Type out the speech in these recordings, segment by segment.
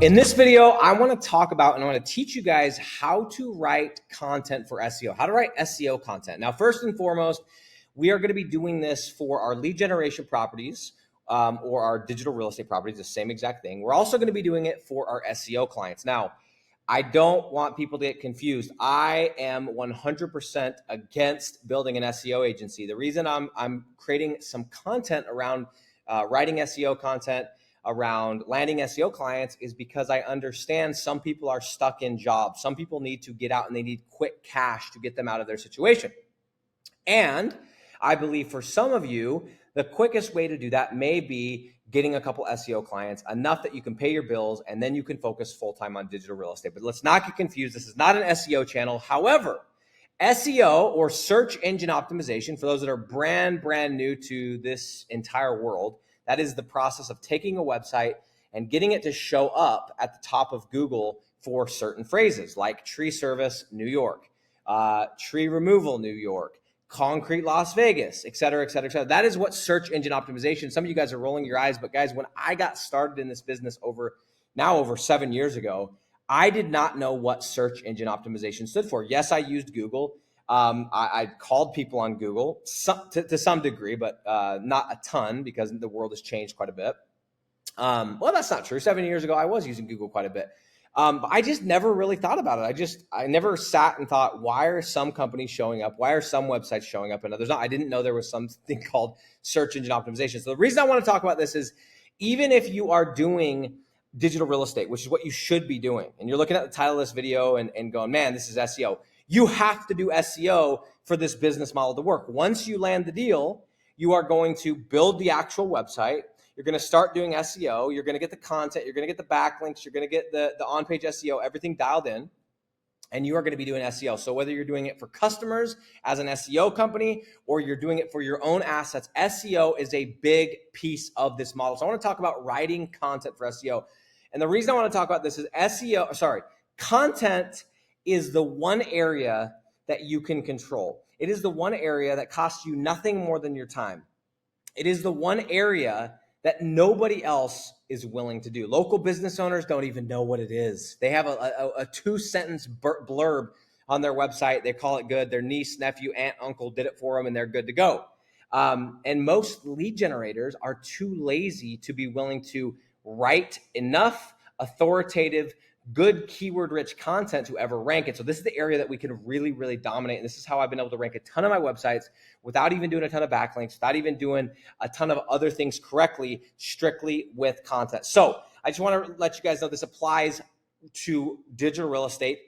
In this video, I want to talk about and I want to teach you guys how to write content for SEO, how to write SEO content. Now, first and foremost, we are going to be doing this for our lead generation properties or our digital real estate properties, the same exact thing. We're also going to be doing it for our SEO clients. Now, I don't want people to get confused. I am 100% against building an SEO agency. The reason I'm creating some content around writing SEO content, around landing SEO clients is because I understand some people are stuck in jobs. Some people need to get out and they need quick cash to get them out of their situation. And I believe for some of you, the quickest way to do that may be getting a couple SEO clients, enough that you can pay your bills, and then you can focus full-time on digital real estate. But let's not get confused. This is not an SEO channel. However, SEO or search engine optimization, for those that are brand new to this entire world, that is the process of taking a website and getting it to show up at the top of Google for certain phrases like tree service, New York, tree removal, New York, concrete, Las Vegas, et cetera, et cetera, et cetera. That is what search engine optimization. Some of you guys are rolling your eyes, but guys, when I got started in this business over 7 years ago, I did not know what search engine optimization stood for. Yes, I used Google. I called people on Google to some degree, but not a ton because the world has changed quite a bit. Well, that's not true. 7 years ago, I was using Google quite a bit. But I just never really thought about it. I never sat and thought, why are some companies showing up? Why are some websites showing up and others not? I didn't know there was something called search engine optimization. So the reason I want to talk about this is even if you are doing digital real estate, which is what you should be doing, and you're looking at the title of this video and going, man, this is SEO. You have to do SEO for this business model to work. Once you land the deal, you are going to build the actual website. You're going to start doing SEO. You're going to get the content. You're going to get the backlinks. You're going to get the on-page SEO, everything dialed in, and you are going to be doing SEO. So whether you're doing it for customers as an SEO company or you're doing it for your own assets, SEO is a big piece of this model. So I want to talk about writing content for SEO. And the reason I want to talk about this is content is the one area that you can control. It is the one area that costs you nothing more than your time. It is the one area that nobody else is willing to do. Local business owners don't even know what it is. They have a 2-sentence blurb on their website. They call it good. Their niece, nephew, aunt, uncle did it for them and they're good to go. And most lead generators are too lazy to be willing to write enough authoritative, good keyword-rich content to ever rank it. So this is the area that we can really, really dominate. And this is how I've been able to rank a ton of my websites without even doing a ton of backlinks, without even doing a ton of other things correctly, strictly with content. So I just want to let you guys know this applies to digital real estate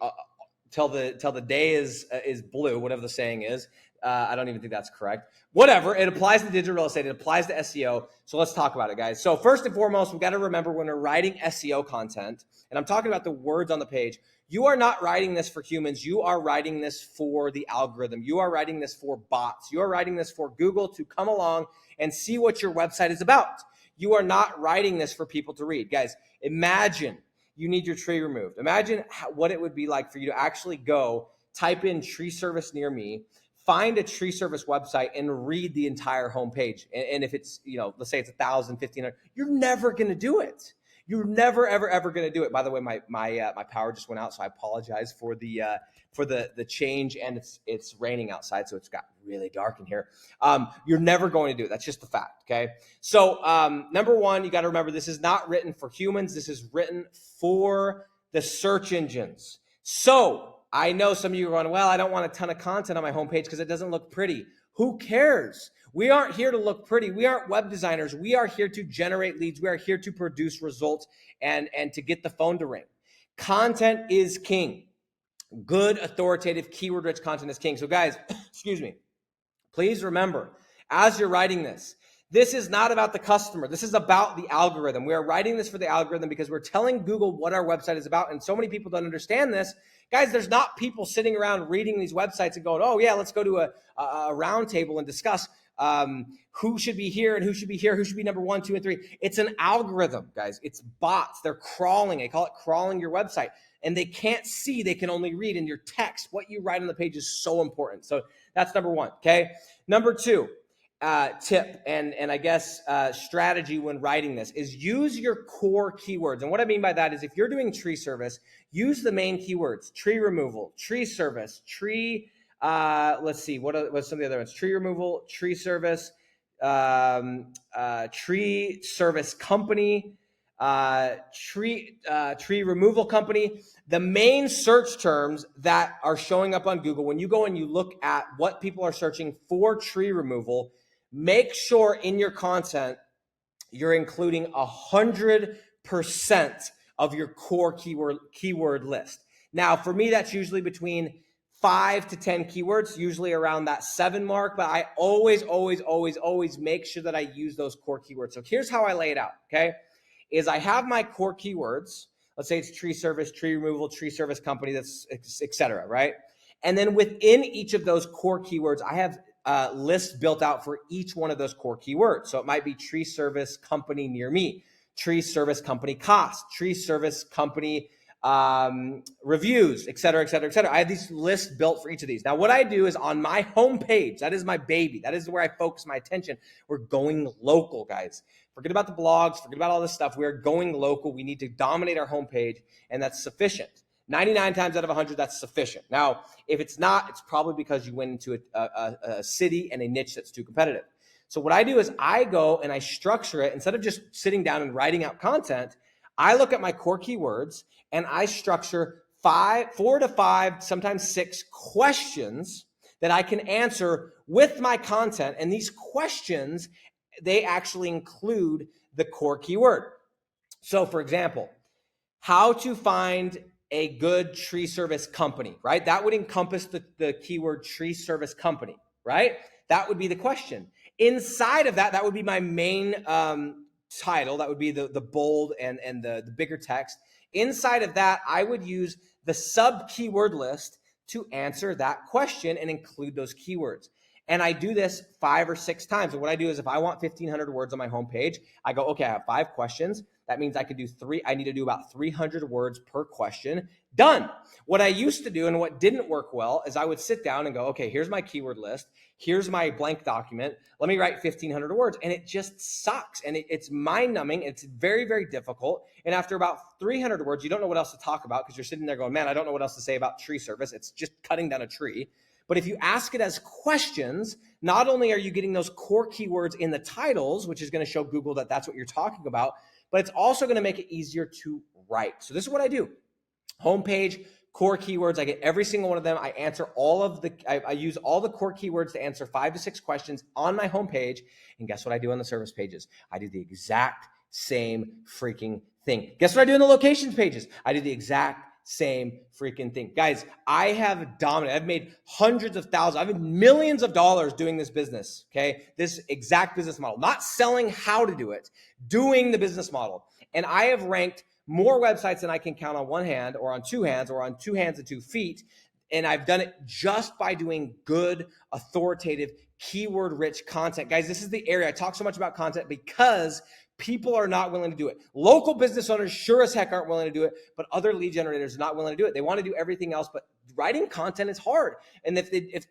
till the day is blue, whatever the saying is. I don't even think that's correct. Whatever, it applies to digital real estate. It applies to SEO. So let's talk about it, guys. So first and foremost, we've got to remember when we're writing SEO content, and I'm talking about the words on the page, you are not writing this for humans. You are writing this for the algorithm. You are writing this for bots. You are writing this for Google to come along and see what your website is about. You are not writing this for people to read. Guys, imagine you need your tree removed. Imagine what it would be like for you to actually go type in tree service near me, find a tree service website and read the entire homepage. And if it's, let's say it's 1,000, 1,500, you're never going to do it. You're never, ever going to do it. By the way, my power just went out, so I apologize for the change, and it's raining outside, so it's got really dark in here. You're never going to do it. That's just the fact, okay? So number one, you got to remember this is not written for humans. This is written for the search engines. So I know some of you are going, well, I don't want a ton of content on my homepage because it doesn't look pretty. Who cares? We aren't here to look pretty. We aren't web designers. We are here to generate leads. We are here to produce results and to get the phone to ring. Content is king. Good, authoritative, keyword-rich content is king. So guys, excuse me, please remember, as you're writing this is not about the customer. This is about the algorithm. We are writing this for the algorithm because we're telling Google what our website is about. And so many people don't understand this. Guys, there's not people sitting around reading these websites and going, oh yeah, let's go to a round table and discuss who should be here and who should be here, who should be number 1, 2, and 3. It's an algorithm, guys. It's bots. They're crawling. They call it crawling your website. And they can't see, they can only read. In your text, what you write on the page is so important. So that's number 1, okay? Number 2, tip and I guess strategy when writing this is use your core keywords. And what I mean by that is if you're doing tree service, use the main keywords: tree removal, tree service, tree, let's see, what's some of the other ones? Tree removal, tree service, tree service company, tree removal company. The main search terms that are showing up on Google, when you go and you look at what people are searching for tree removal, make sure in your content you're including 100% of your core keyword list. Now, for me, that's usually between 5 to 10 keywords, usually around that 7 mark, but I always make sure that I use those core keywords. So here's how I lay it out, okay? Is I have my core keywords. Let's say it's tree service, tree removal, tree service company, that's et cetera, right? And then within each of those core keywords, I have lists built out for each one of those core keywords. So it might be tree service company near me, tree service company cost, tree service company reviews, et cetera, et cetera, et cetera. I have these lists built for each of these. Now, what I do is on my homepage, that is my baby. That is where I focus my attention. We're going local, guys. Forget about the blogs, forget about all this stuff. We're going local. We need to dominate our homepage, and that's sufficient. 99 times out of 100, that's sufficient. Now, if it's not, it's probably because you went into a city and a niche that's too competitive. So what I do is I go and I structure it. Instead of just sitting down and writing out content, I look at my core keywords and I structure 4 to 5, sometimes 6 questions that I can answer with my content. And these questions, they actually include the core keyword. So for example, how to find a good tree service company, right? That would encompass the keyword tree service company, right? That would be the question. Inside of that, that would be my main title. That would be the bold and the bigger text. Inside of that, I would use the sub keyword list to answer that question and include those keywords. And I do this 5 or 6 times. And what I do is if I want 1,500 words on my homepage, I go, okay, I have 5 questions. That means I could do 3. I need to do about 300 words per question. Done. What I used to do and what didn't work well is I would sit down and go, okay, here's my keyword list. Here's my blank document. Let me write 1,500 words. And it just sucks. And it's mind numbing. It's very, very difficult. And after about 300 words, you don't know what else to talk about because you're sitting there going, man, I don't know what else to say about tree service. It's just cutting down a tree. But if you ask it as questions, not only are you getting those core keywords in the titles, which is going to show Google that that's what you're talking about, but it's also going to make it easier to write. So this is what I do. Homepage, core keywords. I get every single one of them. I answer I use all the core keywords to answer 5 to 6 questions on my homepage. And guess what I do on the service pages? I do the exact same freaking thing. Guess what I do in the locations pages? I do the exact same freaking thing. Guys, I have dominated. I've made hundreds of thousands. I've made millions of dollars doing this business, okay? This exact business model. Not selling how to do it, doing the business model. And I have ranked more websites than I can count on one hand or on 2 hands or on 2 hands and 2 feet. And I've done it just by doing good, authoritative, keyword-rich content. Guys, this is the area I talk so much about content because people are not willing to do it. Local business owners sure as heck aren't willing to do it, but other lead generators are not willing to do it. They want to do everything else, but writing content is hard. And if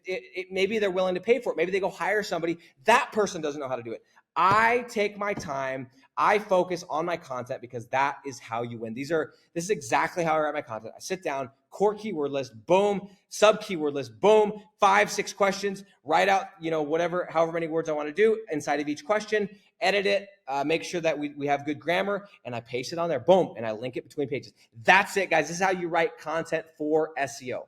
maybe they're willing to pay for it, maybe they go hire somebody, that person doesn't know how to do it. I take my time. I focus on my content because that is how you win. This is exactly how I write my content. I sit down, core keyword list, boom, sub keyword list, boom, 5, 6 questions, write out, however many words I want to do inside of each question, edit it, make sure that we have good grammar, and I paste it on there, boom, and I link it between pages. That's it, guys. This is how you write content for SEO.